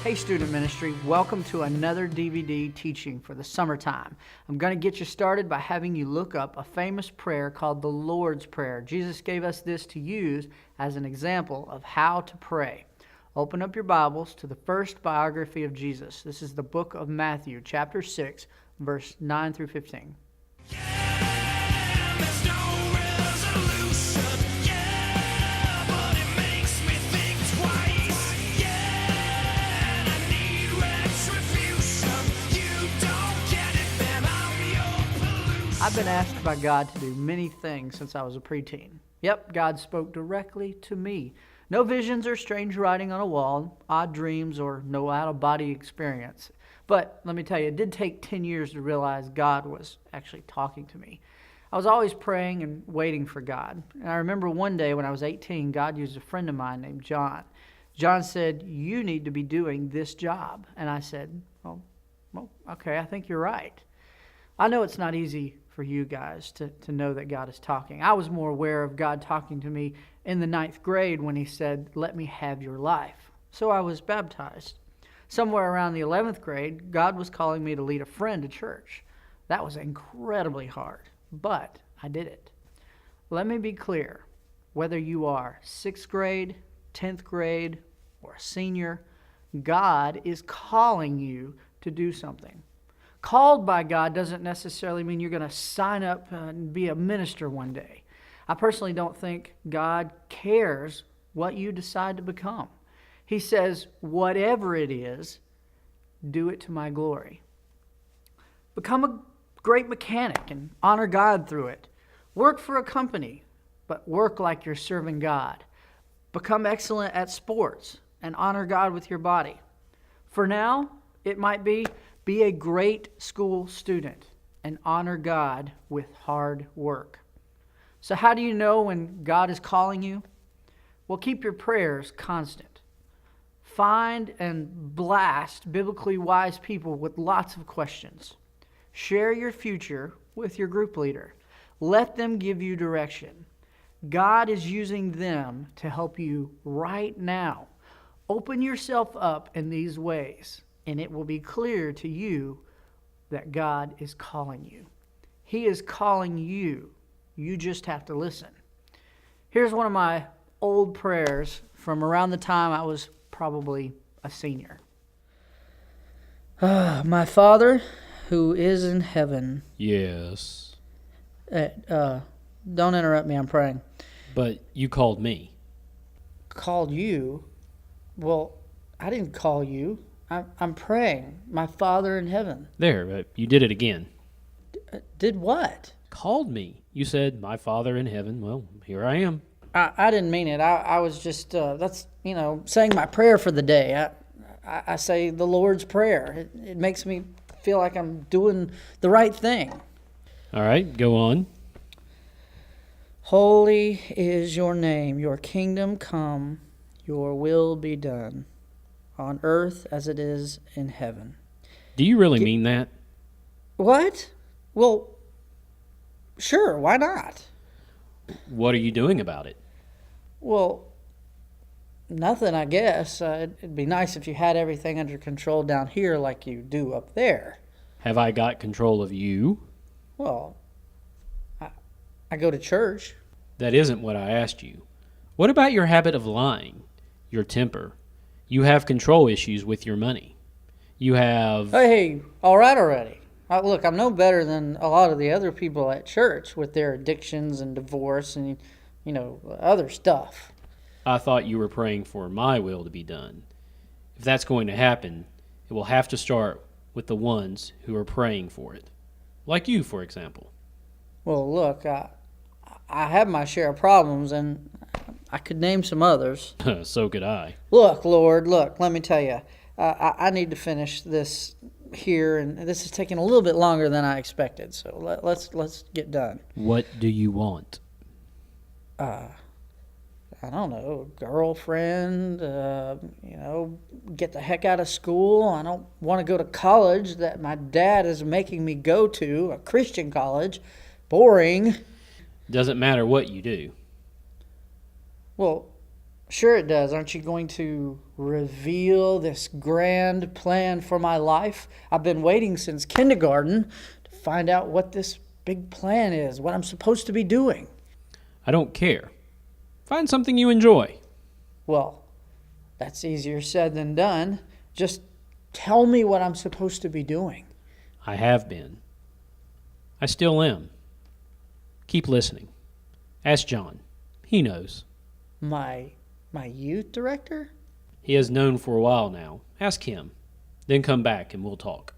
Hey Student Ministry, welcome to another DVD teaching for the summertime. I'm going to get you started by having you look up a famous prayer called the Lord's Prayer. Jesus gave us this to use as an example of how to pray. Open up your Bibles to the first biography of Jesus. This is the book of Matthew, chapter 6, verse 9 through 15. I've been asked by God to do many things since I was a preteen. Yep, God spoke directly to me. No visions or strange writing on a wall, odd dreams, or no out-of-body experience. But let me tell you, it did take 10 years to realize God was actually talking to me. I was always praying and waiting for God. And I remember one day when I was 18, God used a friend of mine named John. John said, "You need to be doing this job." And I said, well, okay, I think you're right. I know it's not easy for you guys to know that God is talking. I was more aware of God talking to me in the 9th grade when he said, "Let me have your life." So I was baptized. Somewhere around the 11th grade, God was calling me to lead a friend to church. That was incredibly hard, but I did it. Let me be clear, whether you are 6th grade, 10th grade, or a senior, God is calling you to do something. Called by God doesn't necessarily mean you're going to sign up and be a minister one day. I personally don't think God cares what you decide to become. He says, whatever it is, do it to my glory. Become a great mechanic and honor God through it. Work for a company, but work like you're serving God. Become excellent at sports and honor God with your body. For now, it might be a great school student and honor God with hard work. So how do you know when God is calling you? Well, keep your prayers constant. Find and blast biblically wise people with lots of questions. Share your future with your group leader. Let them give you direction. God is using them to help you right now. Open yourself up in these ways, and it will be clear to you that God is calling you. He is calling you. You just have to listen. Here's one of my old prayers from around the time I was probably a senior. My Father, who is in heaven. Yes. Don't interrupt me, I'm praying. But you called me. Called you? Well, I didn't call you. I'm praying. My Father in heaven. There, you did it again. Did what? Called me. You said, my Father in heaven. Well, here I am. I didn't mean it. I was just, that's, saying my prayer for the day. I say the Lord's Prayer. It makes me feel like I'm doing the right thing. All right, go on. Holy is your name. Your kingdom come. Your will be done. On earth as it is in heaven. Do you really mean that? What? Well, sure, why not? What are you doing about it? Well, nothing, I guess. It'd be nice if you had everything under control down here like you do up there. Have I got control of you? Well, I go to church. That isn't what I asked you. What about your habit of lying? Your temper? You have control issues with your money. You have... Hey, all right already. Look, I'm no better than a lot of the other people at church with their addictions and divorce and, other stuff. I thought you were praying for my will to be done. If that's going to happen, it will have to start with the ones who are praying for it. Like you, for example. Well, look, I have my share of problems, and I could name some others. So could I. Look, Lord, let me tell you. I need to finish this here, and this is taking a little bit longer than I expected, so let's get done. What do you want? I don't know, girlfriend, get the heck out of school. I don't want to go to college that my dad is making me go to, a Christian college. Boring. Doesn't matter what you do. Well, Sure it does. Aren't you going to reveal this grand plan for my life? I've been waiting since kindergarten to find out what this big plan is, what I'm supposed to be doing. I don't care. Find something you enjoy. Well, that's easier said than done. Just tell me what I'm supposed to be doing. I have been. I still am. Keep listening. Ask John. He knows. My youth director? He has known for a while now. Ask him. Then come back and we'll talk.